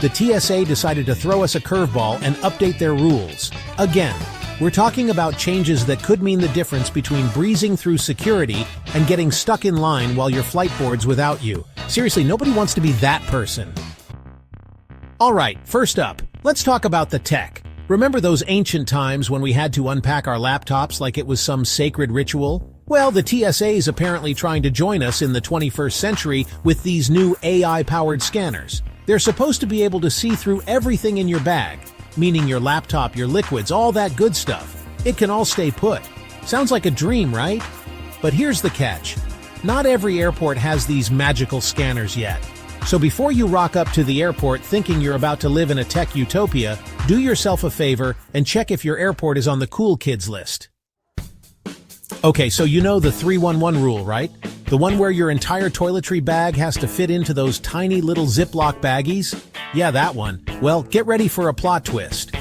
the TSA decided to throw us a curveball and update their rules. Again, we're talking about changes that could mean the difference between breezing through security and getting stuck in line while your flight boards without you. Seriously, nobody wants to be that person. Alright, first up, let's talk about the tech. Remember those ancient times when we had to unpack our laptops like it was some sacred ritual? Well, the TSA is apparently trying to join us in the 21st century with these new AI-powered scanners. They're supposed to be able to see through everything in your bag, meaning your laptop, your liquids, all that good stuff. It can all stay put. Sounds like a dream, right? But here's the catch. Not every airport has these magical scanners yet. So before you rock up to the airport thinking you're about to live in a tech utopia, do yourself a favor and check if your airport is on the cool kids list. Okay, so you know the 311 rule, right? The one where your entire toiletry bag has to fit into those tiny little Ziploc baggies? Yeah, that one. Well, get ready for a plot twist.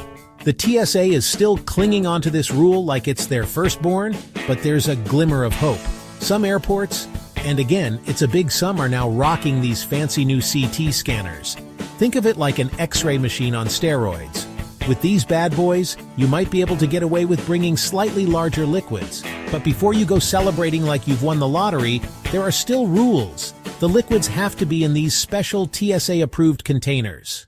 The TSA is still clinging onto this rule like it's their firstborn, but there's a glimmer of hope. Some airports, and again, it's a big some, are now rocking these fancy new CT scanners. Think of it like an X-ray machine on steroids. With these bad boys, you might be able to get away with bringing slightly larger liquids. But before you go celebrating like you've won the lottery, there are still rules. The liquids have to be in these special TSA-approved containers.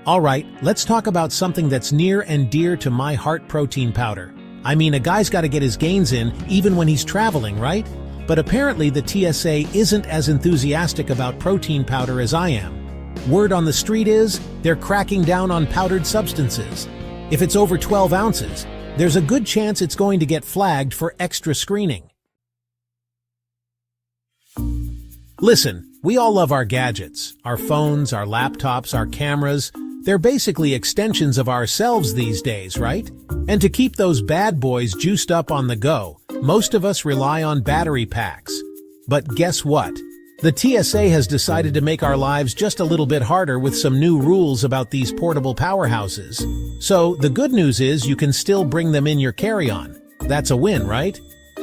Alright, let's talk about something that's near and dear to my heart: protein powder. I mean, a guy's got to get his gains in even when he's traveling, right? But apparently the TSA isn't as enthusiastic about protein powder as I am. Word on the street is, they're cracking down on powdered substances. If it's over 12 ounces, there's a good chance it's going to get flagged for extra screening. Listen, we all love our gadgets, our phones, our laptops, our cameras. They're basically extensions of ourselves these days, right? And to keep those bad boys juiced up on the go, most of us rely on battery packs. But guess what? The TSA has decided to make our lives just a little bit harder with some new rules about these portable powerhouses. So, the good news is you can still bring them in your carry-on. That's a win, right?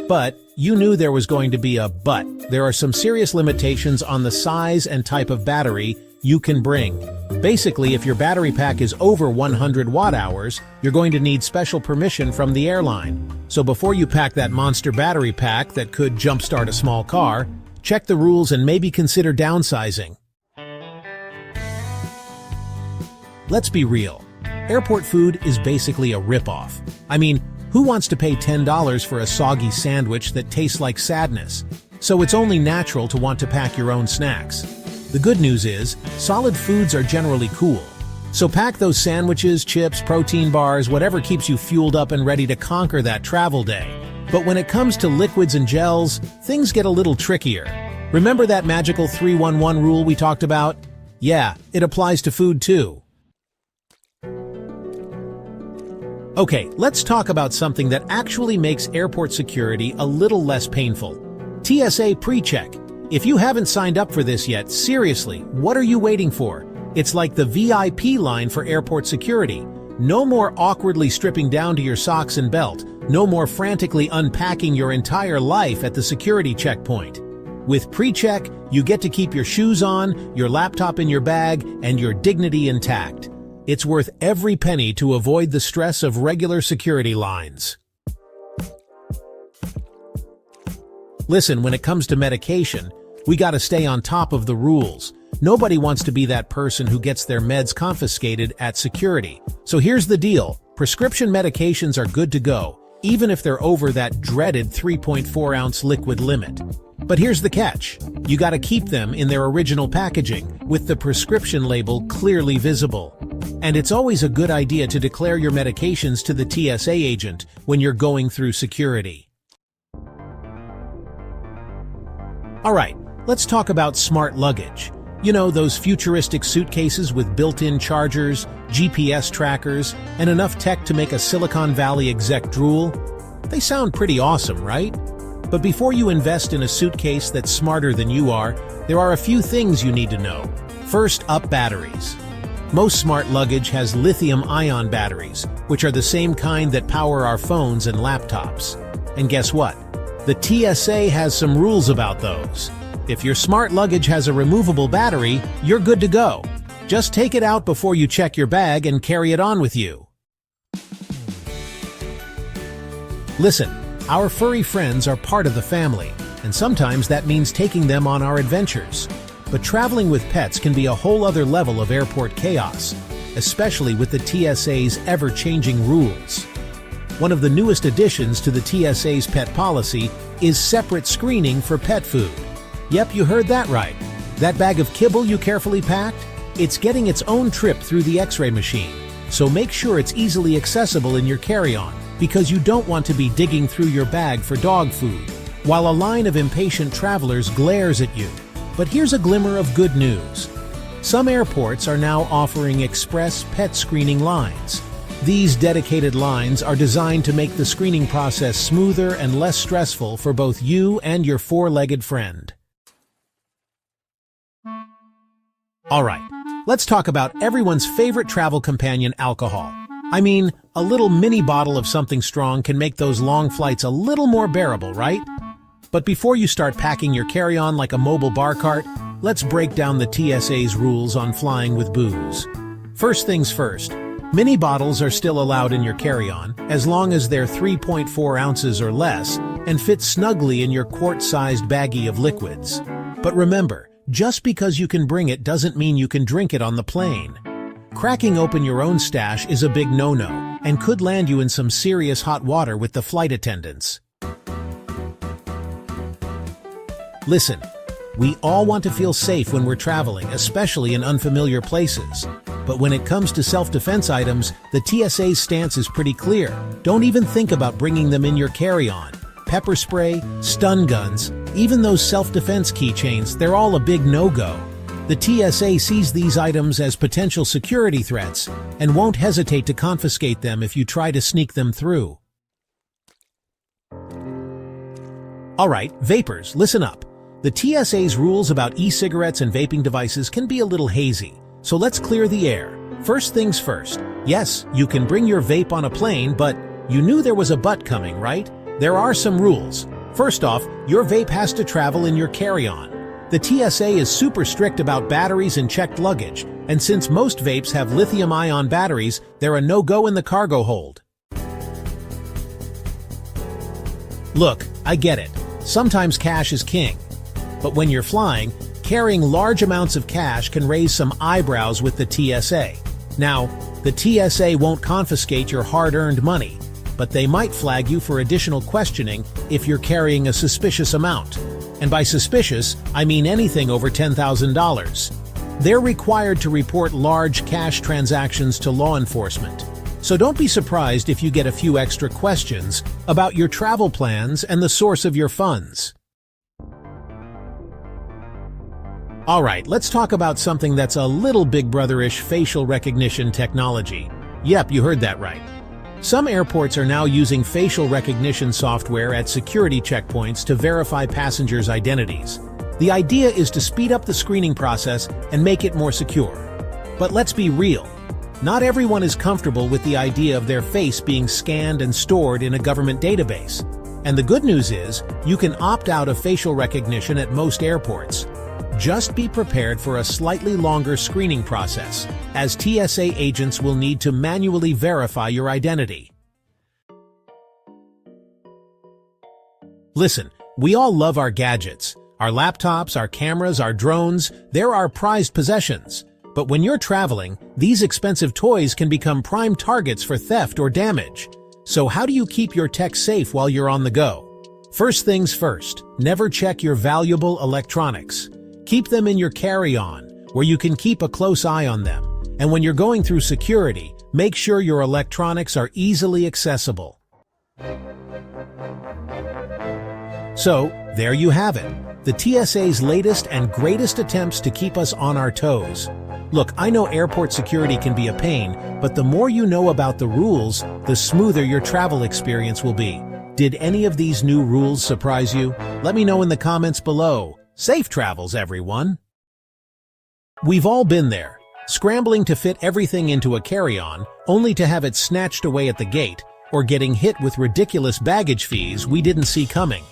But you knew there was going to be a but. There are some serious limitations on the size and type of battery you can bring. Basically, if your battery pack is over 100 watt-hours, you're going to need special permission from the airline. So before you pack that monster battery pack that could jumpstart a small car, check the rules and maybe consider downsizing. Let's be real. Airport food is basically a ripoff. I mean, who wants to pay $10 for a soggy sandwich that tastes like sadness? So it's only natural to want to pack your own snacks. The good news is, solid foods are generally cool. So pack those sandwiches, chips, protein bars, whatever keeps you fueled up and ready to conquer that travel day. But when it comes to liquids and gels, things get a little trickier. Remember that magical 311 rule we talked about? Yeah, it applies to food too. Okay, let's talk about something that actually makes airport security a little less painful. TSA Precheck. If you haven't signed up for this yet, seriously, what are you waiting for? It's like the VIP line for airport security. No more awkwardly stripping down to your socks and belt. No more frantically unpacking your entire life at the security checkpoint. With Precheck, you get to keep your shoes on, your laptop in your bag, and your dignity intact. It's worth every penny to avoid the stress of regular security lines. Listen, when it comes to medication, we gotta stay on top of the rules. Nobody wants to be that person who gets their meds confiscated at security. So here's the deal. Prescription medications are good to go, even if they're over that dreaded 3.4-ounce liquid limit. But here's the catch. You gotta keep them in their original packaging, with the prescription label clearly visible. And it's always a good idea to declare your medications to the TSA agent when you're going through security. Alright, let's talk about smart luggage. You know, those futuristic suitcases with built-in chargers, GPS trackers, and enough tech to make a Silicon Valley exec drool? They sound pretty awesome, right? But before you invest in a suitcase that's smarter than you are, there are a few things you need to know. First up, batteries. Most smart luggage has lithium-ion batteries, which are the same kind that power our phones and laptops. And guess what? The TSA has some rules about those. If your smart luggage has a removable battery, you're good to go. Just take it out before you check your bag and carry it on with you. Listen, our furry friends are part of the family, and sometimes that means taking them on our adventures. But traveling with pets can be a whole other level of airport chaos, especially with the TSA's ever-changing rules. One of the newest additions to the TSA's pet policy is separate screening for pet food. Yep, you heard that right. That bag of kibble you carefully packed? It's getting its own trip through the X-ray machine, so make sure it's easily accessible in your carry-on, because you don't want to be digging through your bag for dog food, while a line of impatient travelers glares at you. But here's a glimmer of good news. Some airports are now offering express pet screening lines. These dedicated lines are designed to make the screening process smoother and less stressful for both you and your four-legged friend. Alright, let's talk about everyone's favorite travel companion, alcohol. I mean, a little mini bottle of something strong can make those long flights a little more bearable, right? But before you start packing your carry-on like a mobile bar cart, let's break down the TSA's rules on flying with booze. First things first, mini bottles are still allowed in your carry-on, as long as they're 3.4 ounces or less, and fit snugly in your quart-sized baggie of liquids. But remember, just because you can bring it doesn't mean you can drink it on the plane. Cracking open your own stash is a big no-no, and could land you in some serious hot water with the flight attendants. Listen, we all want to feel safe when we're traveling, especially in unfamiliar places. But when it comes to self-defense items, the TSA's stance is pretty clear. Don't even think about bringing them in your carry-on. Pepper spray, stun guns, even those self-defense keychains, they're all a big no-go. The TSA sees these items as potential security threats and won't hesitate to confiscate them if you try to sneak them through. Alright, vapors, listen up. The TSA's rules about e-cigarettes and vaping devices can be a little hazy, so let's clear the air. First things first. Yes, you can bring your vape on a plane, but you knew there was a but coming, right? There are some rules. First off, your vape has to travel in your carry-on. The TSA is super strict about batteries and checked luggage, and since most vapes have lithium-ion batteries, they're a no-go in the cargo hold. Look, I get it. Sometimes cash is king. But when you're flying, carrying large amounts of cash can raise some eyebrows with the TSA. Now, the TSA won't confiscate your hard-earned money, but they might flag you for additional questioning if you're carrying a suspicious amount. And by suspicious, I mean anything over $10,000. They're required to report large cash transactions to law enforcement. So don't be surprised if you get a few extra questions about your travel plans and the source of your funds. Alright, let's talk about something that's a little Big Brother-ish: facial recognition technology. Yep, you heard that right. Some airports are now using facial recognition software at security checkpoints to verify passengers' identities. The idea is to speed up the screening process and make it more secure. But let's be real. Not everyone is comfortable with the idea of their face being scanned and stored in a government database. And the good news is, you can opt out of facial recognition at most airports. Just be prepared for a slightly longer screening process, as TSA agents will need to manually verify your identity. Listen, we all love our gadgets. Our laptops, our cameras, our drones, they're our prized possessions. But when you're traveling, these expensive toys can become prime targets for theft or damage. So how do you keep your tech safe while you're on the go? First things first, never check your valuable electronics. Keep them in your carry-on, where you can keep a close eye on them. And when you're going through security, make sure your electronics are easily accessible. So, there you have it. The TSA's latest and greatest attempts to keep us on our toes. Look, I know airport security can be a pain, but the more you know about the rules, the smoother your travel experience will be. Did any of these new rules surprise you? Let me know in the comments below. Safe travels, everyone! We've all been there, scrambling to fit everything into a carry-on, only to have it snatched away at the gate, or getting hit with ridiculous baggage fees we didn't see coming.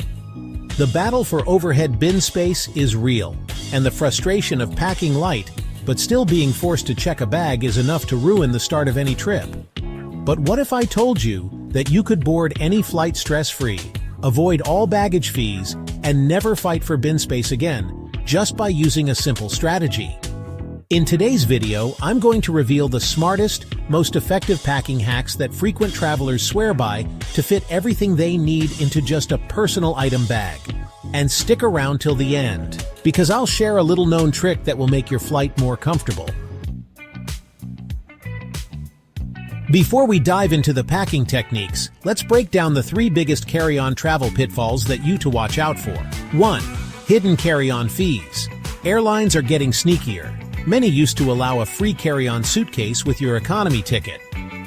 The battle for overhead bin space is real, and the frustration of packing light but still being forced to check a bag is enough to ruin the start of any trip. But what if I told you that you could board any flight stress-free, avoid all baggage fees, and never fight for bin space again, just by using a simple strategy? In today's video, I'm going to reveal the smartest, most effective packing hacks that frequent travelers swear by to fit everything they need into just a personal item bag. And stick around till the end, because I'll share a little-known trick that will make your flight more comfortable. Before we dive into the packing techniques, let's break down the 3 biggest carry-on travel pitfalls that you to watch out for. 1. Hidden carry-on fees. Airlines are getting sneakier. Many used to allow a free carry-on suitcase with your economy ticket.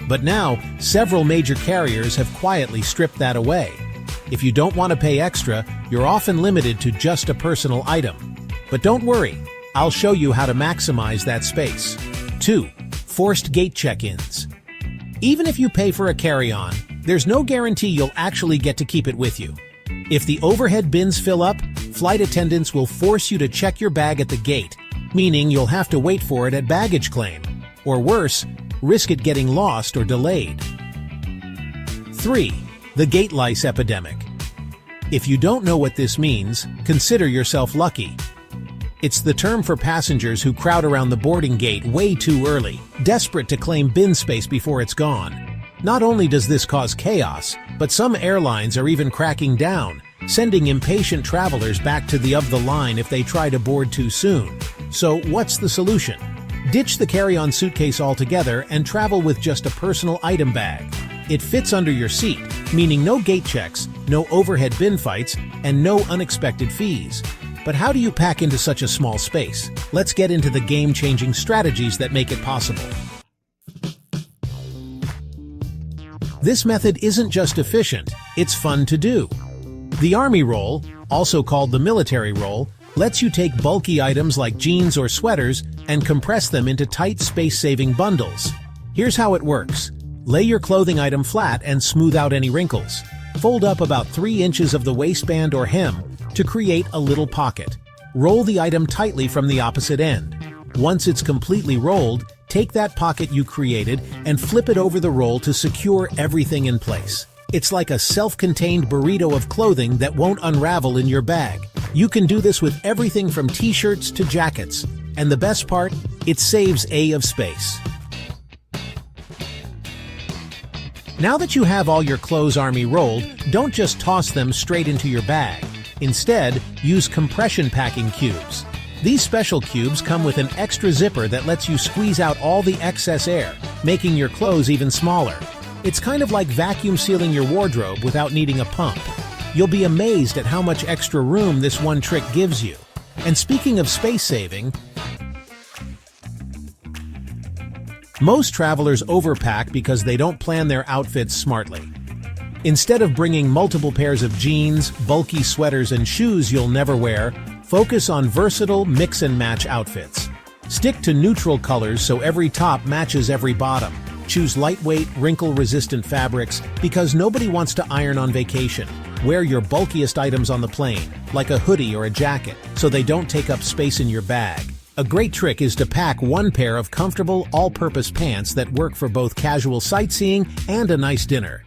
But now, several major carriers have quietly stripped that away. If you don't want to pay extra, you're often limited to just a personal item. But don't worry, I'll show you how to maximize that space. 2. Forced gate check-ins. Even if you pay for a carry-on, there's no guarantee you'll actually get to keep it with you. If the overhead bins fill up, flight attendants will force you to check your bag at the gate, meaning you'll have to wait for it at baggage claim. Or worse, risk it getting lost or delayed. 3. The gate lice epidemic. If you don't know what this means, consider yourself lucky. It's the term for passengers who crowd around the boarding gate way too early, desperate to claim bin space before it's gone. Not only does this cause chaos, but some airlines are even cracking down, sending impatient travelers back to the line if they try to board too soon. So what's the solution? Ditch the carry-on suitcase altogether and travel with just a personal item bag. It fits under your seat, meaning no gate checks, no overhead bin fights, and no unexpected fees. But how do you pack into such a small space? Let's get into the game-changing strategies that make it possible. This method isn't just efficient, it's fun to do. The Army roll, also called the military roll, lets you take bulky items like jeans or sweaters and compress them into tight space-saving bundles. Here's how it works. Lay your clothing item flat and smooth out any wrinkles. Fold up about 3 inches of the waistband or hem to create a little pocket. Roll the item tightly from the opposite end. Once it's completely rolled, take that pocket you created and flip it over the roll to secure everything in place. It's like a self-contained burrito of clothing that won't unravel in your bag. You can do this with everything from t-shirts to jackets. And the best part, it saves of space. Now that you have all your clothes Army rolled, don't just toss them straight into your bag. Instead, use compression packing cubes. These special cubes come with an extra zipper that lets you squeeze out all the excess air, making your clothes even smaller. It's kind of like vacuum sealing your wardrobe without needing a pump. You'll be amazed at how much extra room this one trick gives you. And speaking of space saving, most travelers overpack because they don't plan their outfits smartly. Instead of bringing multiple pairs of jeans, bulky sweaters, and shoes you'll never wear, focus on versatile mix-and-match outfits. Stick to neutral colors so every top matches every bottom. Choose lightweight, wrinkle-resistant fabrics because nobody wants to iron on vacation. Wear your bulkiest items on the plane, like a hoodie or a jacket, so they don't take up space in your bag. A great trick is to pack one pair of comfortable, all-purpose pants that work for both casual sightseeing and a nice dinner.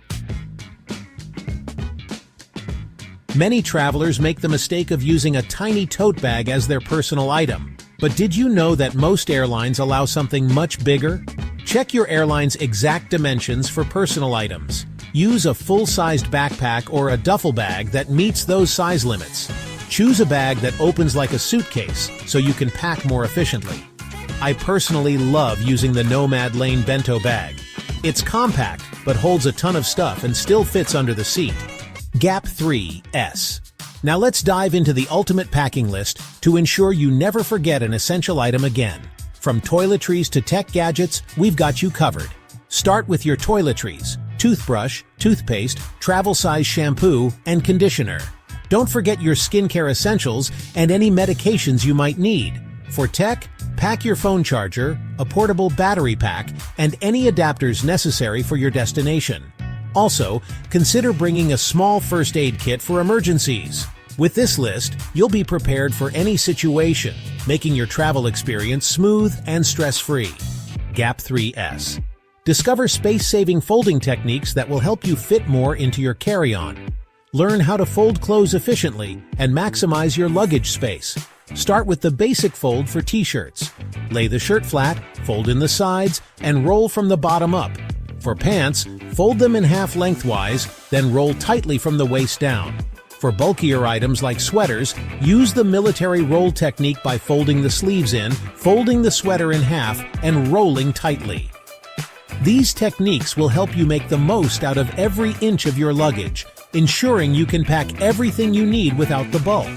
Many travelers make the mistake of using a tiny tote bag as their personal item. But did you know that most airlines allow something much bigger? Check your airline's exact dimensions for personal items. Use a full-sized backpack or a duffel bag that meets those size limits. Choose a bag that opens like a suitcase so you can pack more efficiently. I personally love using the Nomad Lane bento bag. It's compact, but holds a ton of stuff and still fits under the seat. Gap 3S. Now let's dive into the ultimate packing list to ensure you never forget an essential item again. From toiletries to tech gadgets, we've got you covered. Start with your toiletries: toothbrush, toothpaste, travel-size shampoo, and conditioner. Don't forget your skincare essentials and any medications you might need. For tech, pack your phone charger, a portable battery pack, and any adapters necessary for your destination. Also, consider bringing a small first aid kit for emergencies. With this list, you'll be prepared for any situation, making your travel experience smooth and stress-free. Gap 3S. Discover space-saving folding techniques that will help you fit more into your carry-on. Learn how to fold clothes efficiently and maximize your luggage space. Start with the basic fold for t-shirts. Lay the shirt flat, fold in the sides, and roll from the bottom up. For pants, fold them in half lengthwise, then roll tightly from the waist down. For bulkier items like sweaters, use the military roll technique by folding the sleeves in, folding the sweater in half, and rolling tightly. These techniques will help you make the most out of every inch of your luggage, ensuring you can pack everything you need without the bulk.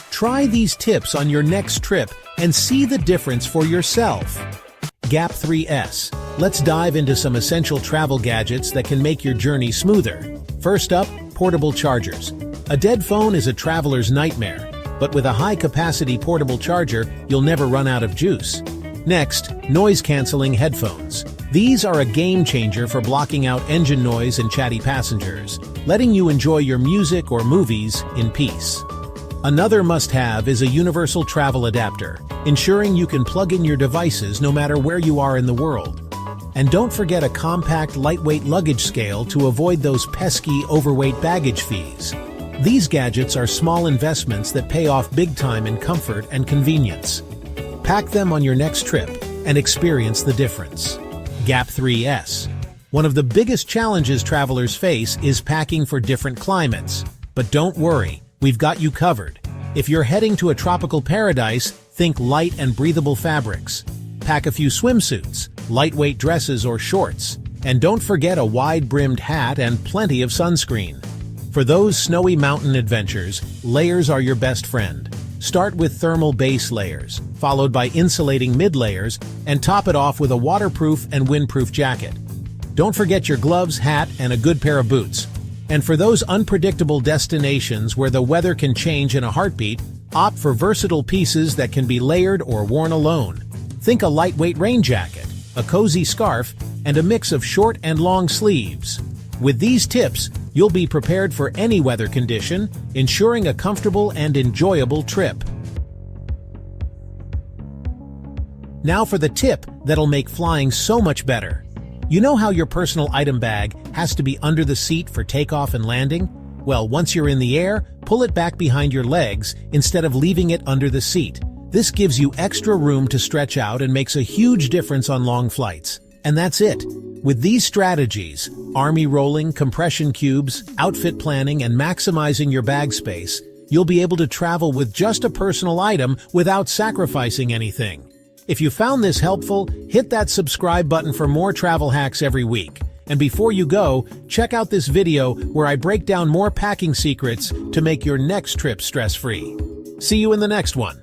Try these tips on your next trip and see the difference for yourself. Gap 3S. Let's dive into some essential travel gadgets that can make your journey smoother. First up, portable chargers. A dead phone is a traveler's nightmare, but with a high-capacity portable charger, you'll never run out of juice. Next, noise-canceling headphones. These are a game-changer for blocking out engine noise and chatty passengers, letting you enjoy your music or movies in peace. Another must-have is a universal travel adapter, ensuring you can plug in your devices no matter where you are in the world. And don't forget a compact, lightweight luggage scale to avoid those pesky, overweight baggage fees. These gadgets are small investments that pay off big time in comfort and convenience. Pack them on your next trip and experience the difference. Gap 3S. One of the biggest challenges travelers face is packing for different climates. But don't worry, we've got you covered. If you're heading to a tropical paradise, think light and breathable fabrics. Pack a few swimsuits, lightweight dresses or shorts, and don't forget a wide-brimmed hat and plenty of sunscreen. For those snowy mountain adventures, layers are your best friend. Start with thermal base layers, followed by insulating mid-layers, and top it off with a waterproof and windproof jacket. Don't forget your gloves, hat, and a good pair of boots. And for those unpredictable destinations where the weather can change in a heartbeat, opt for versatile pieces that can be layered or worn alone. Think a lightweight rain jacket, a cozy scarf, and a mix of short and long sleeves. With these tips, you'll be prepared for any weather condition, ensuring a comfortable and enjoyable trip. Now for the tip that'll make flying so much better. You know how your personal item bag has to be under the seat for takeoff and landing? Well, once you're in the air, pull it back behind your legs instead of leaving it under the seat. This gives you extra room to stretch out and makes a huge difference on long flights. And that's it. With these strategies, army rolling, compression cubes, outfit planning, and maximizing your bag space, you'll be able to travel with just a personal item without sacrificing anything. If you found this helpful, hit that subscribe button for more travel hacks every week. And before you go, check out this video where I break down more packing secrets to make your next trip stress-free. See you in the next one.